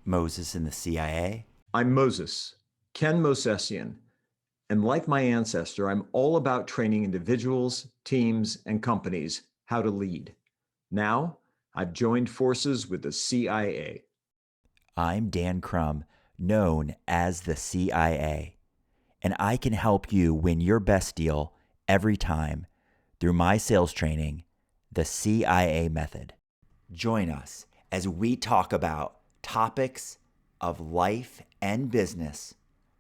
Moses in the CIA. I'm Moses, Ken Mosesian, and like my ancestor, I'm all about training individuals, teams, and companies how to lead. Now, I've joined forces with the CIA. I'm Dan Crum, known as the CIA, and I can help you win your best deal every time through my sales training, the CIA method. Join us as we talk about topics of life and business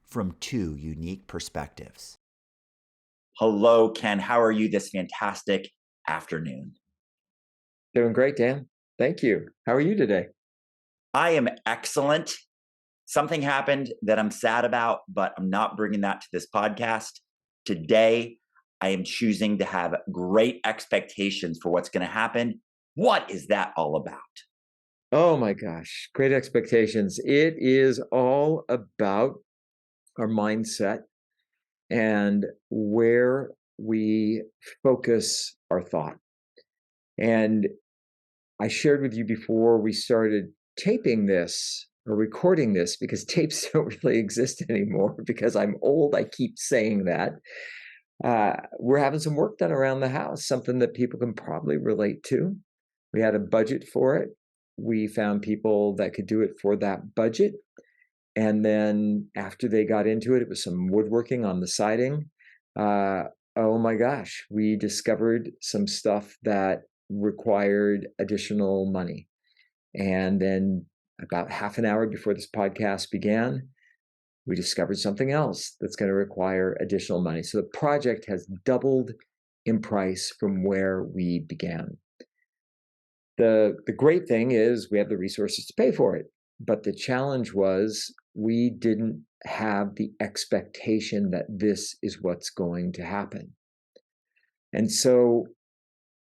from two unique perspectives. Hello, Ken. How are you this fantastic afternoon? Doing great, Dan. Thank you. How are you today? I am excellent. Something happened that I'm sad about, but I'm not bringing that to this podcast. Today, I am choosing to have great expectations for what's going to happen. What is that all about? Oh my gosh, great expectations. It is all about our mindset and where we focus our thought. And I shared with you before we started taping this or recording this, because tapes don't really exist anymore because I'm old. I keep saying that. We're having some work done around the house, something that people can probably relate to. We had a budget for it. We found people that could do it for that budget. And then after they got into it, it was some woodworking on the siding. Oh my gosh, we discovered some stuff that required additional money. And then about half an hour before this podcast began, we discovered something else that's going to require additional money. So the project has doubled in price from where we began. The great thing is we have the resources to pay for it. But the challenge was we didn't have the expectation that this is what's going to happen. And so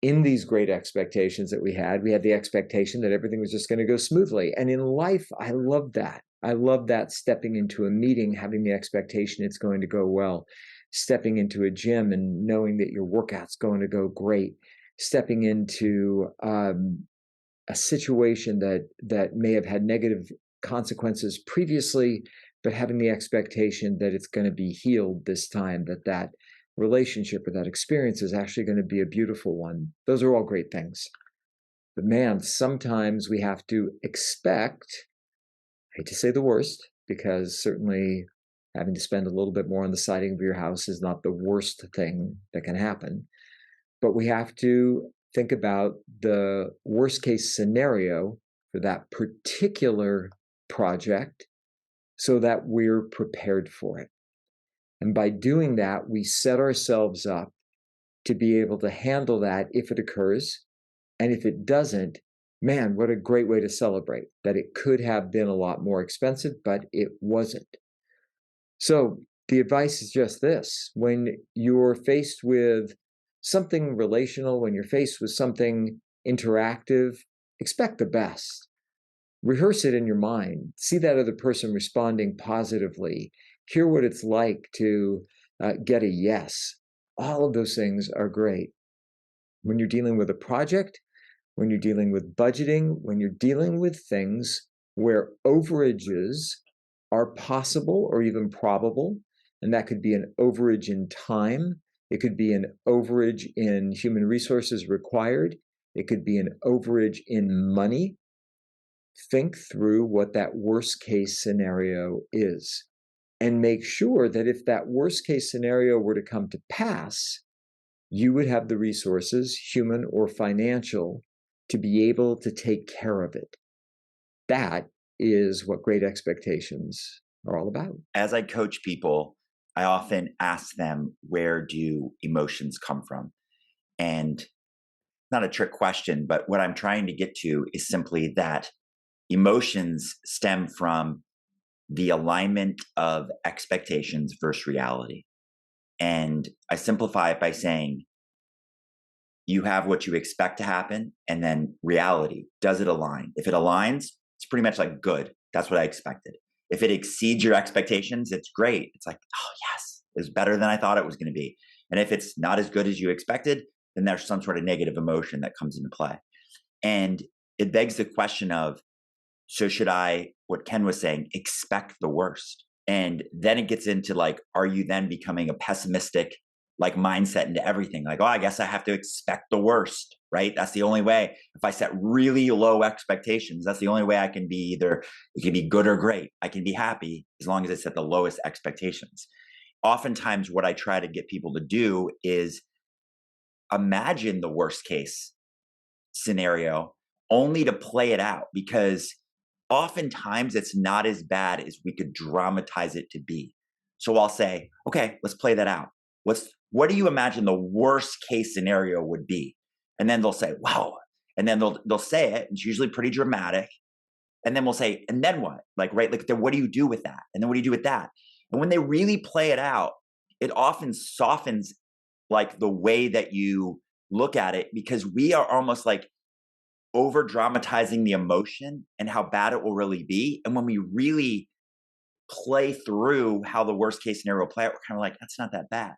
in these great expectations that we had the expectation that everything was just going to go smoothly. And in life, I love that. I love that, stepping into a meeting, having the expectation it's going to go well, stepping into a gym and knowing that your workout's going to go great, stepping into a situation that may have had negative consequences previously, but having the expectation that it's going to be healed this time, that relationship or that experience is actually going to be a beautiful one. Those are all great things. But man, sometimes we have to expect, I hate to say the worst, because certainly having to spend a little bit more on the siding of your house is not the worst thing that can happen. But we have to think about the worst case scenario for that particular project so that we're prepared for it. And by doing that, we set ourselves up to be able to handle that if it occurs. And if it doesn't, man, what a great way to celebrate that it could have been a lot more expensive, but it wasn't. So the advice is just this: when you're faced with something relational, when you're faced with something interactive, expect the best. Rehearse it in your mind. See that other person responding positively. Hear what it's like to get a yes. All of those things are great. When you're dealing with a project, when you're dealing with budgeting, when you're dealing with things where overages are possible or even probable, and that could be an overage in time, it could be an overage in human resources required, it could be an overage in money. Think through what that worst case scenario is and make sure that if that worst case scenario were to come to pass, you would have the resources, human or financial, to be able to take care of it. That is what great expectations are all about. As I coach people, I often ask them, where do emotions come from? And not a trick question, but what I'm trying to get to is simply that emotions stem from the alignment of expectations versus reality. And I simplify it by saying, you have what you expect to happen, and then reality. Does it align? If it aligns, it's pretty much like good. That's what I expected. If it exceeds your expectations, it's great. It's like, oh, yes, it was better than I thought it was going to be. And if it's not as good as you expected, then there's some sort of negative emotion that comes into play. And it begs the question of, so should I what Ken was saying, expect the worst. And then it gets into like, are you then becoming a pessimistic like mindset into everything? Like, oh, I guess I have to expect the worst, right? That's the only way. If I set really low expectations, that's the only way I can be either, it can be good or great. I can be happy as long as I set the lowest expectations. Oftentimes, what I try to get people to do is imagine the worst case scenario only to play it out, because oftentimes it's not as bad as we could dramatize it to be. So I'll say, okay, let's play that out. What do you imagine the worst case scenario would be? And then they'll say, wow. And then they'll say it. It's usually pretty dramatic. And then we'll say, and then what? Like, right? Like, then what do you do with that? And then what do you do with that? And when they really play it out, it often softens like the way that you look at it, because we are almost like over dramatizing the emotion and how bad it will really be. And when we really play through how the worst case scenario will play out, we're kind of like, that's not that bad.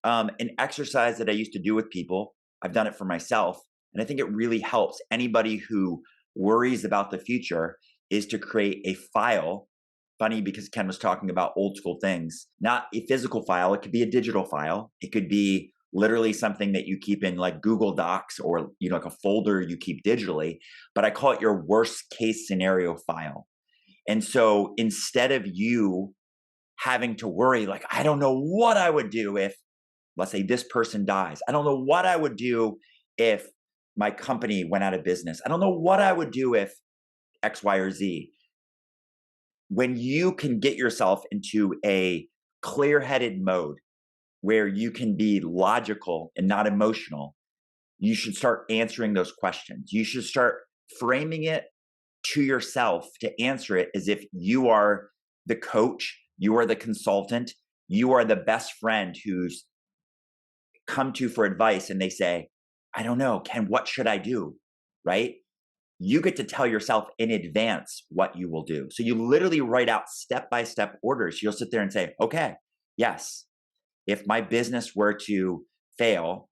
An exercise that I used to do with people, I've done it for myself, and I think it really helps anybody who worries about the future, is to create a file. Funny, because Ken was talking about old school things, not a physical file. It could be a digital file. It could be literally something that you keep in like Google Docs, or, you know, like a folder you keep digitally, but I call it your worst case scenario file. And so instead of you having to worry, like, I don't know what I would do if, let's say, this person dies. I don't know what I would do if my company went out of business. I don't know what I would do if X, Y, or Z. When you can get yourself into a clear-headed mode where you can be logical and not emotional, you should start answering those questions. You should start framing it to yourself to answer it as if you are the coach, you are the consultant, you are the best friend who's come to for advice, and they say, I don't know, Ken, what should I do? Right? You get to tell yourself in advance what you will do. So you literally write out step-by-step orders. You'll sit there and say, okay, yes, if my business were to fail,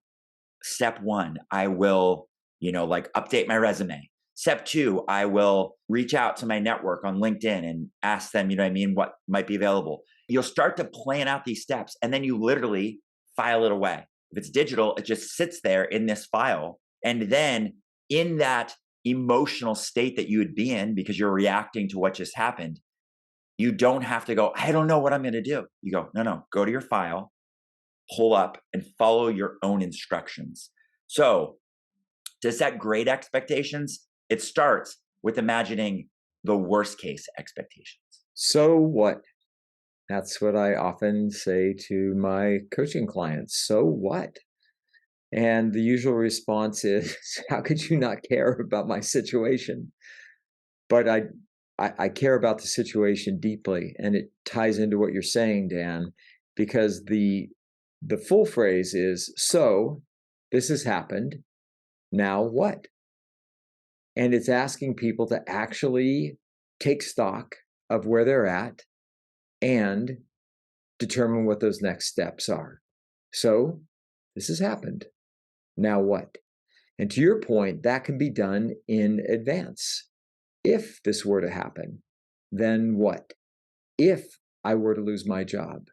step one, I will, like update my resume. Step two, I will reach out to my network on LinkedIn and ask them, what might be available. You'll start to plan out these steps, and then you literally file it away. If it's digital, it just sits there in this file. And then in that emotional state that you would be in because you're reacting to what just happened, you don't have to go, I don't know what I'm going to do. You go, no, go to your file, pull up, and follow your own instructions. So to set great expectations, it starts with imagining the worst case expectations. So what? That's what I often say to my coaching clients. So what? And the usual response is, how could you not care about my situation? But I care about the situation deeply, and it ties into what you're saying, Dan, because the full phrase is, so this has happened, now what? And it's asking people to actually take stock of where they're at and determine what those next steps are. So this has happened, now what? And to your point, that can be done in advance. If this were to happen, then what? If I were to lose my job,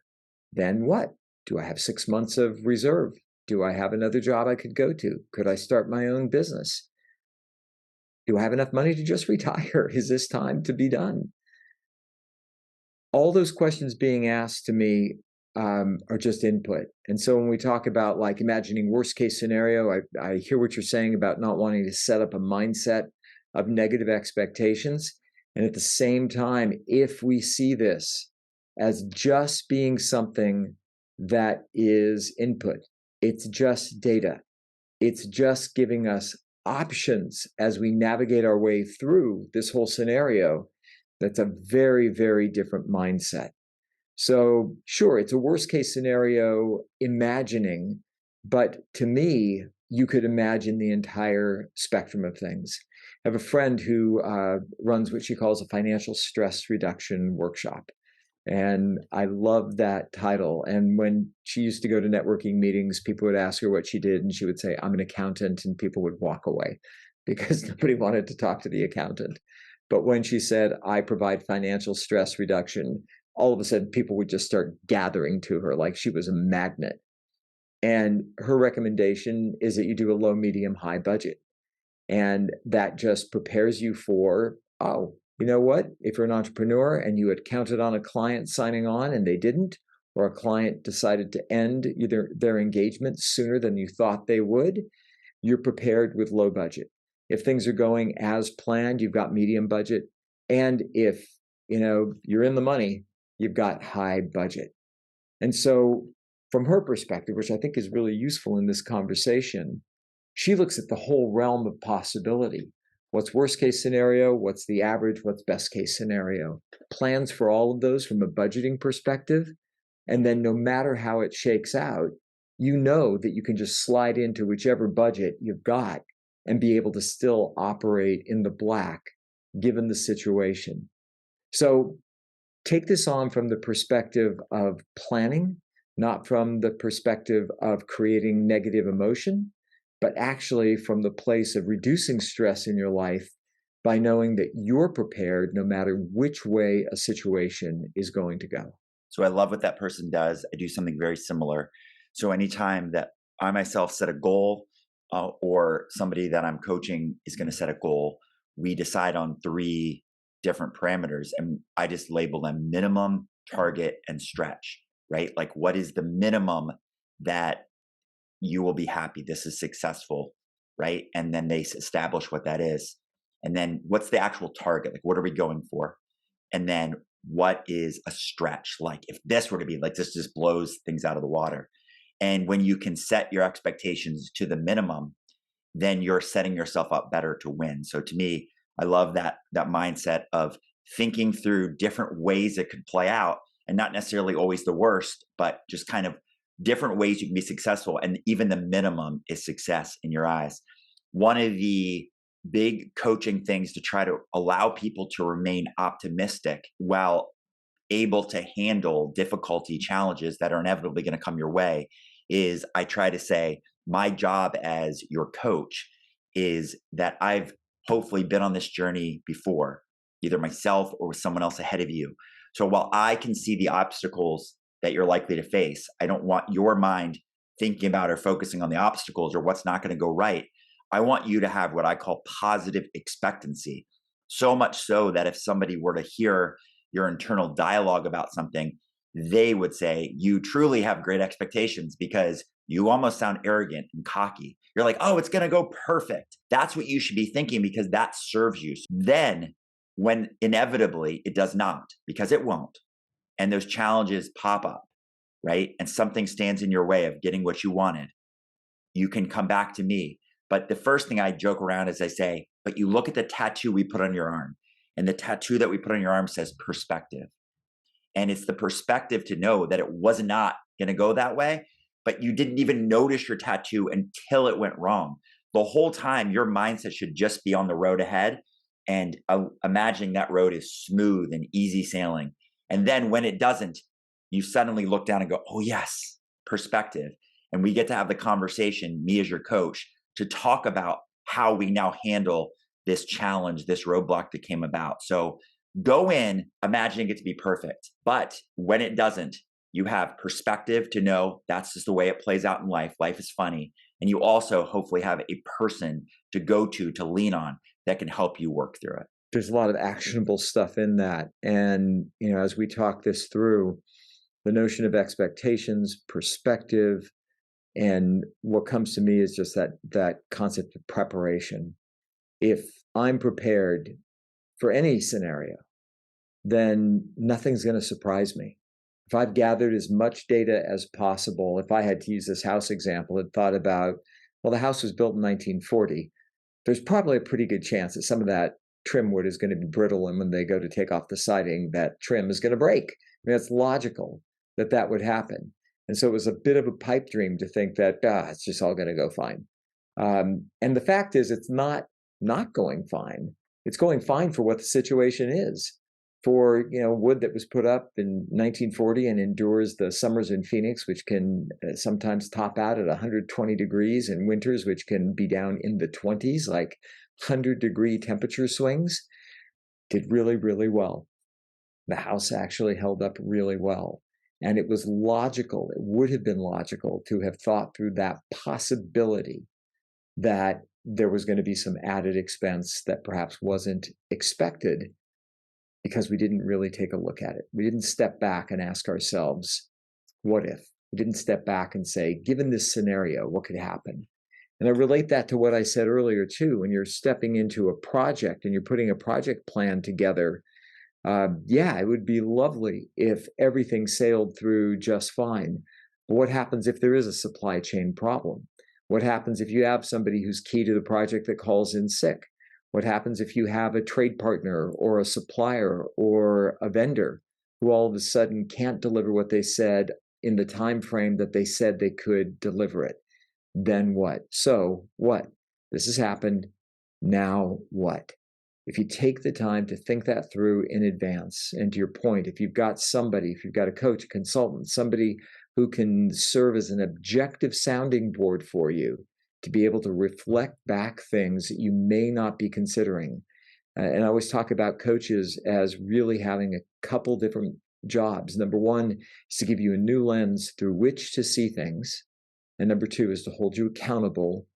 then what? Do I have 6 months of reserve? Do I have another job I could go to? Could I start my own business? Do I have enough money to just retire? Is this time to be done? All those questions being asked to me are just input. And so when we talk about like imagining worst case scenario, I hear what you're saying about not wanting to set up a mindset of negative expectations. And at the same time, if we see this as just being something that is input, it's just data, it's just giving us options as we navigate our way through this whole scenario, that's a very, very different mindset. So sure, it's a worst case scenario imagining, but to me, you could imagine the entire spectrum of things. I have a friend who runs what she calls a financial stress reduction workshop. And I love that title. And when she used to go to networking meetings, people would ask her what she did, and she would say, I'm an accountant, and people would walk away because nobody wanted to talk to the accountant. But when she said, I provide financial stress reduction, all of a sudden people would just start gathering to her like she was a magnet. And her recommendation is that you do a low, medium, high budget. And that just prepares you for, oh, you know what? If you're an entrepreneur and you had counted on a client signing on and they didn't, or a client decided to end either their engagement sooner than you thought they would, you're prepared with low budget. If things are going as planned, you've got medium budget. And if, you're in the money, you've got high budget. And so from her perspective, which I think is really useful in this conversation, she looks at the whole realm of possibility. What's worst case scenario? What's the average? What's best case scenario? Plans for all of those from a budgeting perspective. And then no matter how it shakes out, you know that you can just slide into whichever budget you've got and be able to still operate in the black given the situation. So take this on from the perspective of planning, not from the perspective of creating negative emotion, but actually from the place of reducing stress in your life by knowing that you're prepared no matter which way a situation is going to go. So I love what that person does. I do something very similar. So anytime that I myself set a goal or somebody that I'm coaching is going to set a goal, we decide on 3 different parameters and I just label them minimum, target, and stretch, right? Like what is the minimum that you will be happy this is successful, right? And then they establish what that is. And then what's the actual target? Like what are we going for? And then what is a stretch? Like if this were to be like, this just blows things out of the water. And when you can set your expectations to the minimum, then you're setting yourself up better to win. So to me, I love that mindset of thinking through different ways it could play out and not necessarily always the worst, but just kind of different ways you can be successful. And even the minimum is success in your eyes. One of the big coaching things to try to allow people to remain optimistic while able to handle difficulty challenges that are inevitably going to come your way is I try to say, my job as your coach is that I've hopefully been on this journey before, either myself or with someone else ahead of you. So while I can see the obstacles that you're likely to face, I don't want your mind thinking about or focusing on the obstacles or what's not going to go right. I want you to have what I call positive expectancy. So much so that if somebody were to hear your internal dialogue about something, they would say, you truly have great expectations because you almost sound arrogant and cocky. You're like, oh, it's going to go perfect. That's what you should be thinking because that serves you. Then when inevitably it does not, because it won't, and those challenges pop up, right? And something stands in your way of getting what you wanted, you can come back to me. But the first thing I joke around is I say, but you look at the tattoo we put on your arm, and the tattoo that we put on your arm says perspective. And it's the perspective to know that it was not going to go that way, but you didn't even notice your tattoo until it went wrong. The whole time, your mindset should just be on the road ahead and imagining that road is smooth and easy sailing. And then when it doesn't, you suddenly look down and go, oh, yes, perspective. And we get to have the conversation, me as your coach, to talk about how we now handle this challenge, this roadblock that came about. So go in imagining it to be perfect. But when it doesn't, you have perspective to know that's just the way it plays out in life. Life is funny. And you also hopefully have a person to go to lean on that can help you work through it. There's a lot of actionable stuff in that. And, as we talk this through, the notion of expectations, perspective, and what comes to me is just that concept of preparation. If I'm prepared for any scenario, then nothing's going to surprise me. If I've gathered as much data as possible, if I had to use this house example and thought about, well, the house was built in 1940, there's probably a pretty good chance that some of that trim wood is going to be brittle, and when they go to take off the siding, that trim is going to break. I mean, it's logical that that would happen. And so it was a bit of a pipe dream to think that, it's just all going to go fine. And the fact is, it's not going fine. It's going fine for what the situation is. For wood that was put up in 1940 and endures the summers in Phoenix, which can sometimes top out at 120 degrees, and winters which can be down in the 20s, like 100-degree temperature swings. did really, really well. The house actually held up really well. And it was logical, it would have been logical to have thought through that possibility that there was going to be some added expense that perhaps wasn't expected because we didn't really take a look at it. We didn't step back and ask ourselves, what if? We didn't step back and say, given this scenario, what could happen? And I relate that to what I said earlier, too. When you're stepping into a project and you're putting a project plan together, yeah, it would be lovely if everything sailed through just fine. But what happens if there is a supply chain problem? What happens if you have somebody who's key to the project that calls in sick? What happens if you have a trade partner or a supplier or a vendor who all of a sudden can't deliver what they said in the time frame that they said they could deliver it? Then what? So what? This has happened. Now what? If you take the time to think that through in advance, and to your point, if you've got somebody, if you've got a coach, a consultant, somebody who can serve as an objective sounding board for you to be able to reflect back things that you may not be considering. And I always talk about coaches as really having a couple different jobs. Number one is to give you a new lens through which to see things. And number two is to hold you accountable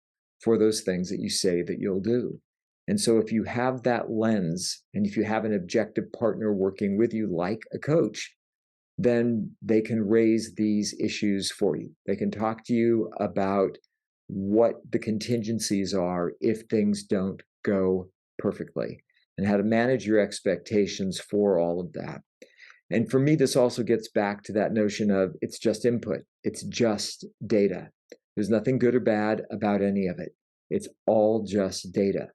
for those things that you say that you'll do. And so if you have that lens, and if you have an objective partner working with you like a coach, then they can raise these issues for you. They can talk to you about what the contingencies are if things don't go perfectly, and how to manage your expectations for all of that. And for me, this also gets back to that notion of it's just input. It's just data. There's nothing good or bad about any of it. It's all just data.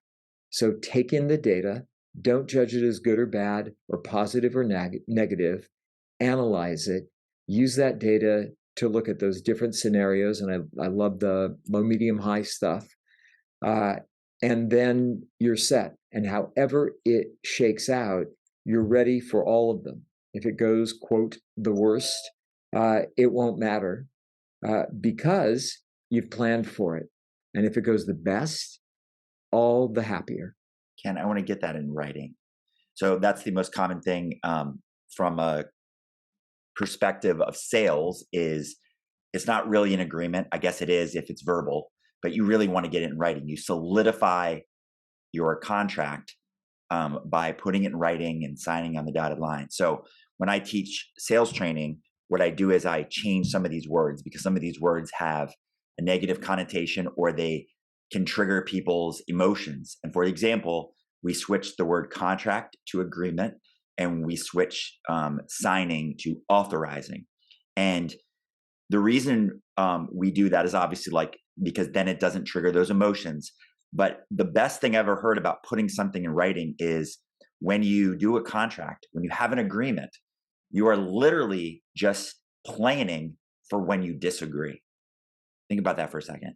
So take in the data, don't judge it as good or bad or positive or negative, analyze it, use that data to look at those different scenarios. And I love the low, medium, high stuff. And then you're set. And however it shakes out, you're ready for all of them. If it goes, quote, the worst, it won't matter because you've planned for it. And if it goes the best, all the happier. Ken, I want to get that in writing. So that's the most common thing from a perspective of sales is it's not really an agreement. I guess it is if it's verbal, but you really want to get it in writing. You solidify your contract by putting it in writing and signing on the dotted line. So when I teach sales training, what I do is I change some of these words because some of these words have a negative connotation or they can trigger people's emotions. And for example, we switched the word contract to agreement, and we switch signing to authorizing. And the reason we do that is obviously because then it doesn't trigger those emotions. But the best thing I ever heard about putting something in writing is when you do a contract, when you have an agreement, you are literally just planning for when you disagree. Think about that for a second.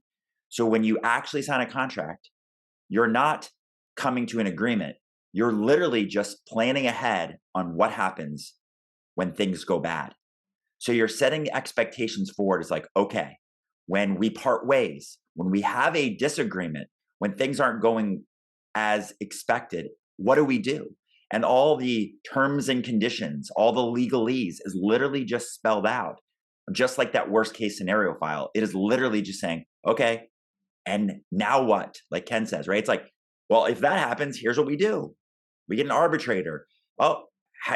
So when you actually sign a contract, you're not coming to an agreement. You're literally just planning ahead on what happens when things go bad. So you're setting expectations forward. It's like, okay, when we part ways, when we have a disagreement, when things aren't going as expected, what do we do? And all the terms and conditions, all the legalese is literally just spelled out, just like that worst case scenario file. It is literally just saying, okay, and now what? Like Ken says, right? It's like, well, if that happens, here's what we do. We get an arbitrator. Oh,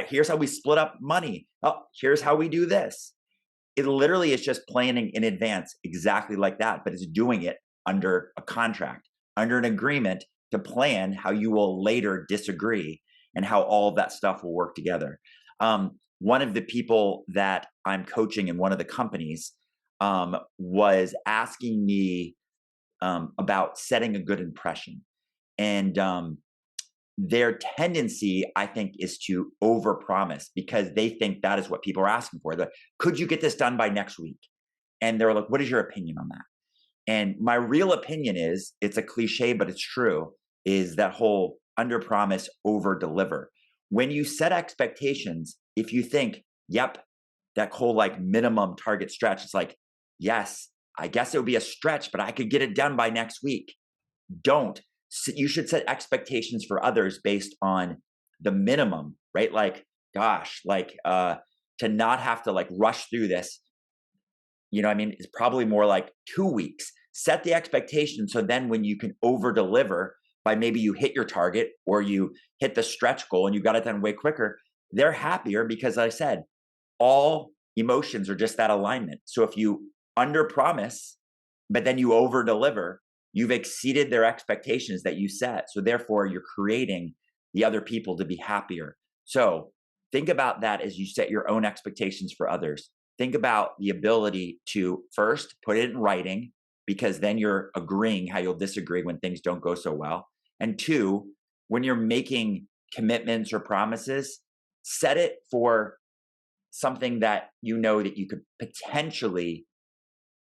here's how we split up money. Oh, here's how we do this. It literally is just planning in advance exactly like that, but it's doing it under a contract, under an agreement to plan how you will later disagree and how all of that stuff will work together. One of the people that I'm coaching in one of the companies was asking me about setting a good impression. And their tendency, I think, is to overpromise because they think that is what people are asking for. Could you get this done by next week? And they're like, what is your opinion on that? And my real opinion is, it's a cliche, but it's true, is that whole under promise, over deliver. When you set expectations, if you think, yep, that whole like minimum target stretch, it's like, yes, I guess it would be a stretch, but I could get it done by next week. Don't. You should set expectations for others based on the minimum, right? Like, gosh, to not have to like rush through this, I mean, it's probably more like 2 weeks. Set the expectation so then when you can over deliver by maybe you hit your target or you hit the stretch goal and you got it done way quicker, they're happier because, like I said, all emotions are just that alignment. So if you under promise, but then you over deliver, you've exceeded their expectations that you set. So therefore, you're creating the other people to be happier. So think about that as you set your own expectations for others. Think about the ability to first put it in writing, because then you're agreeing how you'll disagree when things don't go so well. And two, when you're making commitments or promises, set it for something that you know that you could potentially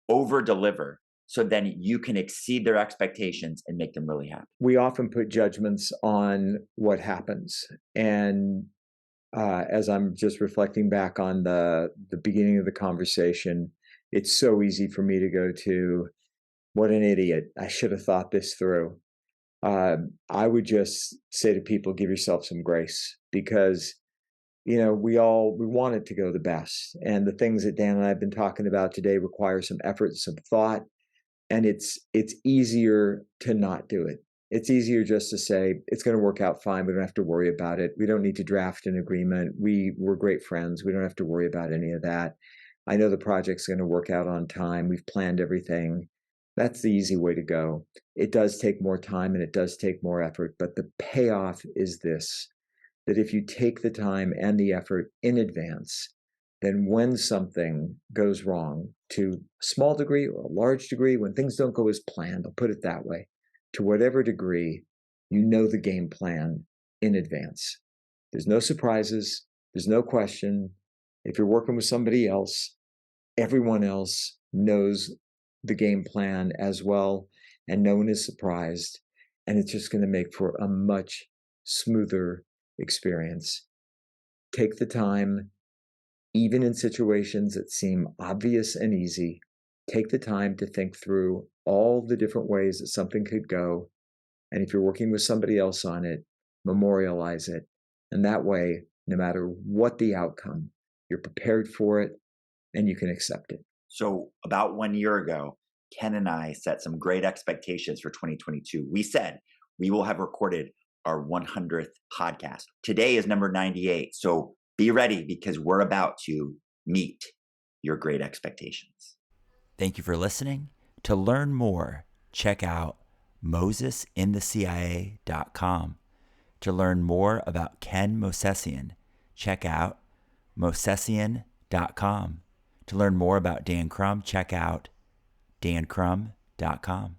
over deliver, so then you can exceed their expectations and make them really happy. We often put judgments on what happens. And as I'm just reflecting back on the beginning of the conversation, it's so easy for me to go to, what an idiot. I should have thought this through. I would just say to people, give yourself some grace, because we want it to go the best. And the things that Dan and I have been talking about today require some effort, some thought, and it's easier to not do it. It's easier just to say, it's going to work out fine. We don't have to worry about it. We don't need to draft an agreement. We're great friends. We don't have to worry about any of that. I know the project's going to work out on time. We've planned everything. That's the easy way to go. It does take more time and it does take more effort, but the payoff is this, that if you take the time and the effort in advance, then when something goes wrong, to a small degree or a large degree, when things don't go as planned, I'll put it that way, to whatever degree, you know the game plan in advance. There's no surprises. There's no question. If you're working with somebody else, everyone else knows the game plan as well, and no one is surprised. And it's just going to make for a much smoother experience. Take the time, even in situations that seem obvious and easy, take the time to think through all the different ways that something could go. And if you're working with somebody else on it, memorialize it. And that way, no matter what the outcome, you're prepared for it and you can accept it. So about 1 year ago, Ken and I set some great expectations for 2022. We said we will have recorded our 100th podcast. Today is number 98. So be ready, because we're about to meet your great expectations. Thank you for listening. To learn more, check out mosesinthecia.com. To learn more about Ken Mosesian, check out mosesian.com. To learn more about Dan Crum, check out dancrum.com.